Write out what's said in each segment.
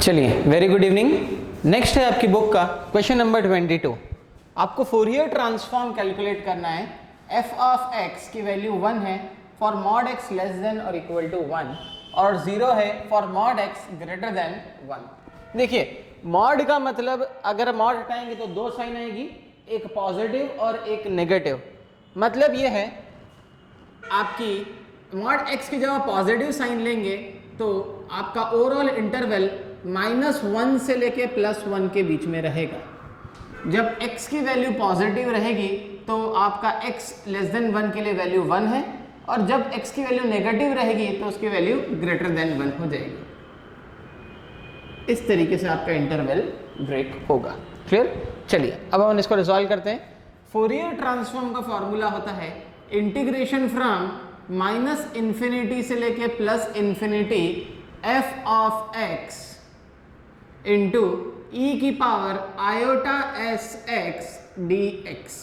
चलिए, very good evening. Next है आपकी बुक का क्वेश्चन नंबर 22। आपको फोरियर ट्रांसफॉर्म कैलकुलेट करना है। एफ ऑफ एक्स की वैल्यू 1 है for mod x less than और इक्वल टू 1 और 0 है for mod x greater than 1। देखिए, मॉड का मतलब अगर मॉड हटाएंगे तो दो साइन आएगी, एक पॉजिटिव और एक नेगेटिव। मतलब ये है आपकी मॉड एक्स की जगह पॉजिटिव साइन लेंगे तो आपका ओवरऑल इंटरवल -1 से लेके +1 के बीच में रहेगा। जब x की वैल्यू पॉजिटिव रहेगी तो आपका x लेस देन 1 के लिए वैल्यू 1 है, और जब x की वैल्यू नेगेटिव रहेगी तो उसकी वैल्यू ग्रेटर देन 1 हो जाएगी। इस तरीके से आपका इंटरवल ब्रेक होगा। क्लियर? चलिए अब हम इसको रिजॉल्व करते हैं। फोरियर ट्रांसफॉर्म का फॉर्मूला होता है इंटीग्रेशन फ्रॉम -∞ से लेके +∞ f of x into e की power iota s x d x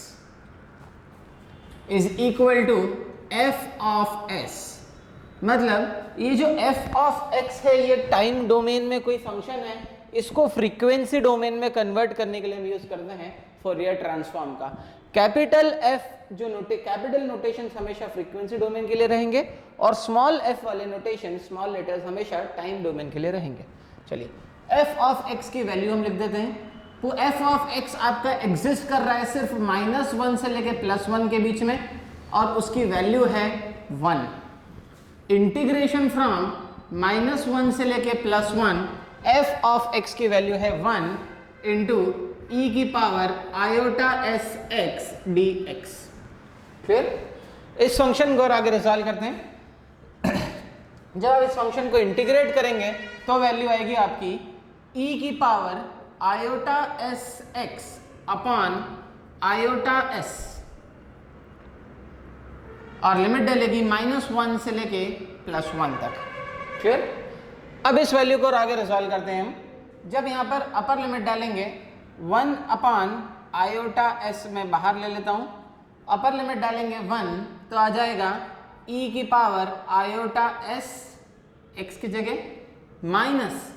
is equal to f of s। मतलब ये जो f ऑफ x है ये टाइम डोमेन में कोई फंक्शन है, इसको फ्रीक्वेंसी डोमेन में कन्वर्ट करने के लिए हम यूज करते हैं फोरियर ट्रांसफॉर्म का। कैपिटल F जो कैपिटल नोटेशन हमेशा फ्रीक्वेंसी डोमेन के लिए रहेंगे और स्मॉल f वाले नोटेशन स्मॉल लेटर्स हमेशा टाइम डोमेन के लिए रहेंगे। चलिए f ऑफ x की वैल्यू हम लिख देते हैं। तो f ऑफ x आपका एग्जिस्ट कर रहा है सिर्फ -1 से लेके +1 के बीच में और उसकी वैल्यू है 1। इंटीग्रेशन फ्रॉम -1 से लेके +1 f ऑफ x की वैल्यू है 1 इंटू e की power iota s x d x. फिर इस फंक्शन को और आगे रिजॉल्व करते हैं। जब आप इस फंक्शन को इंटीग्रेट करेंगे तो वैल्यू आएगी आपकी e की power iota s x upon iota S और लिमिट डलेगी -1 से लेके +1 तक। फिर अब इस वैल्यू को और आगे रिजॉल्व करते हैं हम। जब यहाँ पर अपर लिमिट डालेंगे 1 अपॉन आयोटा एस में बाहर ले लेता हूँ, अपर लिमिट डालेंगे 1 तो आ जाएगा e की पावर आयोटा एस एक्स की जगह माइनस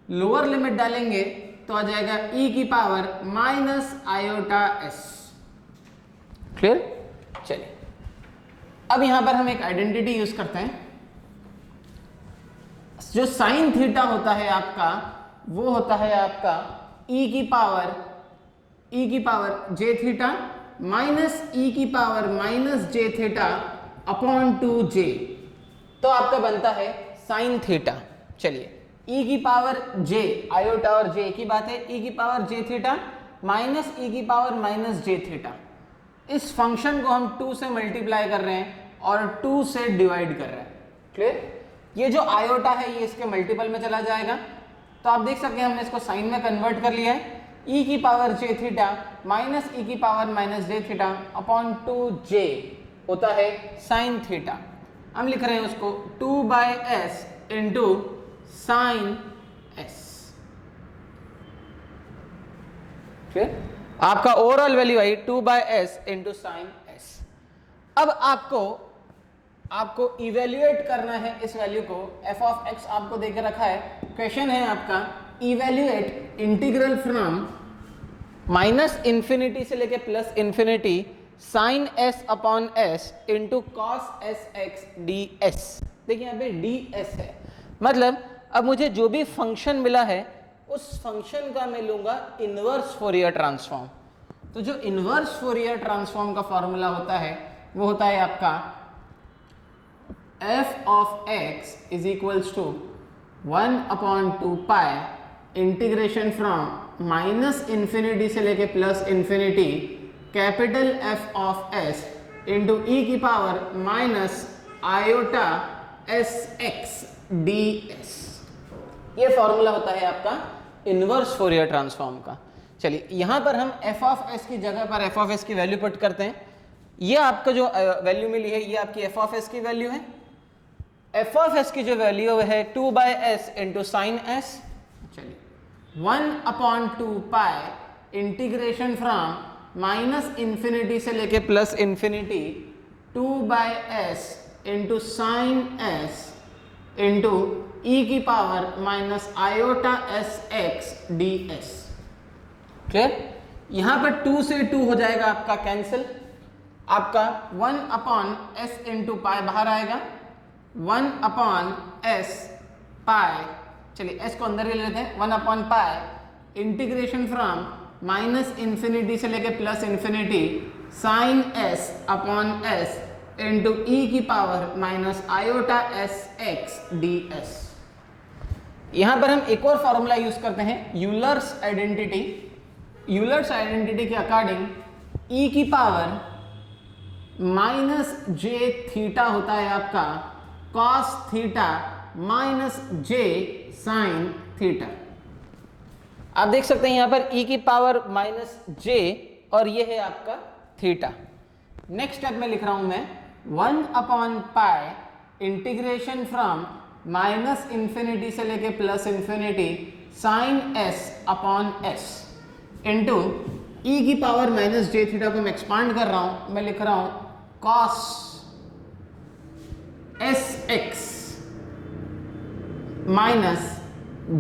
लोअर लिमिट डालेंगे तो आ जाएगा e की power minus iota S. Clear? चलिए अब यहां पर हम एक आइडेंटिटी यूज करते हैं। जो साइन थीटा होता है आपका वो होता है आपका e की power j theta minus e की power minus j theta upon 2j, तो आपका बनता है साइन थीटा। चलिए e की पावर j, आयोटा और j की बात है, e की power j theta minus e की पावर माइनस j थीटा। इस फंक्शन को हम 2 से मल्टीप्लाई कर रहे हैं और 2 से डिवाइड कर रहे हैं। क्लियर? ये जो आयोटा है ये इसके मल्टीपल में चला जाएगा, तो आप देख सकते हैं हमने इसको साइन में कन्वर्ट कर लिया है। e की power j theta minus e की power minus j theta upon 2j होता है साइन थीटा। हम लिख रहे हैं उसको 2/s इंटू साइन s। फिर आपका overall value I 2/s into sine s। अब आपको इवेल्युएट करना है इस वैल्यू को। f ऑफ x आपको देके रखा है, क्वेश्चन है आपका इवेल्युएट इंटीग्रल फ्रॉम -∞ से लेके +∞ sine s upon s into cos s x d s. देखिए यहाँ पे ds है, मतलब अब मुझे जो भी फंक्शन मिला है उस फंक्शन का मैं लूंगा इनवर्स फोरियर ट्रांसफॉर्म। तो जो इनवर्स फोरियर ट्रांसफॉर्म का फॉर्मूला होता है वो होता है आपका f of x is equals to 1/2 pi integration from -∞ से लेके +∞ capital F of s into e की power minus iota s x d s. ये फॉर्मूला होता है आपका इनवर्स फोरियर ट्रांसफॉर्म का। चलिए यहाँ पर हम f ऑफ s की जगह पर f ऑफ s की वैल्यू पुट करते हैं। ये आपका जो वैल्यू मिली है ये आपकी f ऑफ s की वैल्यू है। f ऑफ s की जो वैल्यू है 2/s इंटू साइन s। चलिए 1/2 पाई इंटीग्रेशन फ्रॉम -∞ से लेके +∞ 2/s into sine s into e की power minus iota s x d s. Clear? यहां पर 2 से 2 हो जाएगा आपका कैंसिल, आपका 1 अपॉन एस इंटू पाई बाहर आएगा, 1 अपॉन एस पाई, चलिए एस को अंदर ले लेते हैं, 1 upon pi integration from minus infinity से लेके plus infinity sine s upon s into e की power minus iota s x d s. यहां पर हम एक और फॉर्मूला यूज करते हैं, यूलर्स आइडेंटिटी। यूलर्स आइडेंटिटी के अकॉर्डिंग ई की पावर माइनस जे थीटा होता है आपका cos theta minus j sine theta. आप देख सकते हैं यहां पर e की पावर माइनस जे और ये है आपका थीटा। नेक्स्ट स्टेप में लिख रहा हूं मैं 1 upon pi integration from minus infinity से लेके plus infinity sine s upon s into e की पावर माइनस जे थीटा को मैं एक्सपांड कर रहा हूं, मैं लिख रहा हूं cos s x minus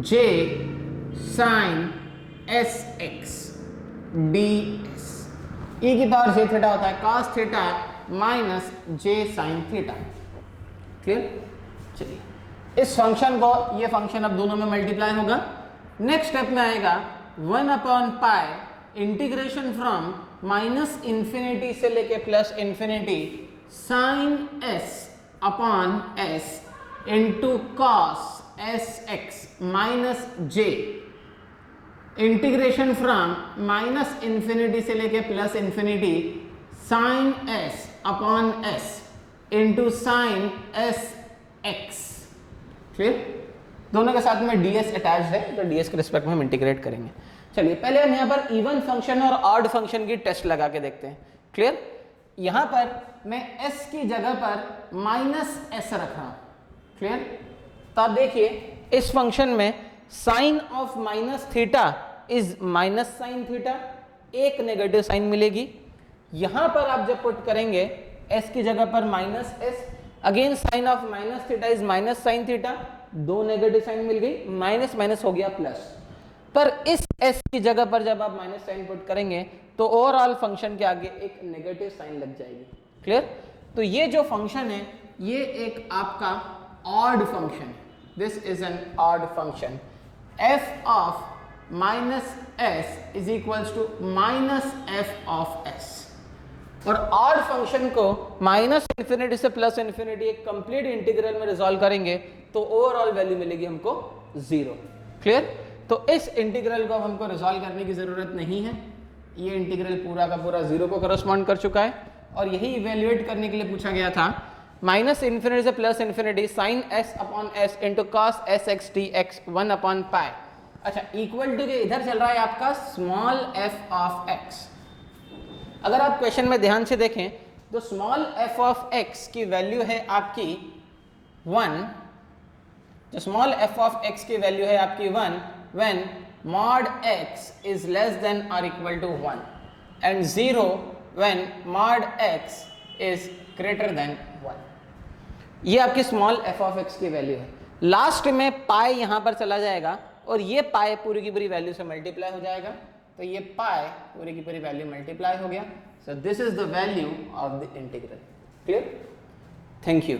j sine s x d s. E की पावर जे थीटा होता है cos theta minus j sine theta. Clear? चलिए इस फंक्शन को, ये फंक्शन अब दोनों में मल्टीप्लाई होगा। नेक्स्ट स्टेप में आएगा 1 upon pi integration from minus infinity से लेके plus infinity sine s upon s into cos s x minus j integration from minus infinity से लेके plus infinity sine s upon s into sine s x. फिर दोनों के साथ में ds attach है तो ds के रिस्पेक्ट में हम इंटीग्रेट करेंगे। चलिए पहले हम यहाँ पर इवन फंक्शन और ऑड फंक्शन की टेस्ट लगा के देखते हैं। क्लियर? यहाँ पर मैं s की जगह पर माइनस s रख रहा हूँ। क्लियर? तो आप देखिए इस फंक्शन में sine of minus theta is minus sine theta, एक नेगेटिव साइन मिलेगी। यहां पर आप जब पुट करेंगे s की जगह पर minus s, again sine of minus theta is minus sine theta, दो नेगेटिव साइन मिल गई, माइनस माइनस हो गया प्लस। पर इस s की जगह पर जब आप माइनस साइन पुट करेंगे तो ओवरऑल फंक्शन के आगे एक नेगेटिव साइन लग जाएगी। क्लियर? तो ये जो फंक्शन है ये एक आपका ऑड फंक्शन है। This is an odd function. f of minus s is equals to minus f of s। और ऑड फंक्शन को माइनस इंफिनिटी से प्लस इंफिनिटी एक कंप्लीट इंटीग्रल में रिजॉल्व करेंगे तो ओवरऑल वैल्यू मिलेगी हमको 0। क्लियर? तो इस इंटीग्रल को हमको रिजॉल्व करने की जरूरत नहीं है, ये इंटीग्रल पूरा का पूरा 0 को करस्पॉन्ड कर चुका है। और यही इवेल्युएट करने के लिए पूछा गया था माइनस इंफिनिटी से plus infinity sine s upon s into cos s x d x 1 upon pi. अच्छा, इक्वल टू के इधर चल रहा है आपका स्मॉल एफ ऑफ एक्स। अगर आप क्वेश्चन में ध्यान से देखें तो स्मॉल एफ ऑफ एक्स की वैल्यू है आपकी 1, जो स्मॉल एफ ऑफ एक्स की वैल्यू है आपकी 1 when mod x is less than और equal to 1 and 0 when mod x is greater than 1। ये आपकी स्मॉल एफ ऑफ एक्स की वैल्यू है। लास्ट में पाई यहां पर चला जाएगा और ये पाई पूरी की पूरी वैल्यू से मल्टीप्लाई हो जाएगा, तो ये पाई पूरी की पूरी वैल्यू मल्टीप्लाई हो गया। So this is the value of the integral. Clear? Thank you.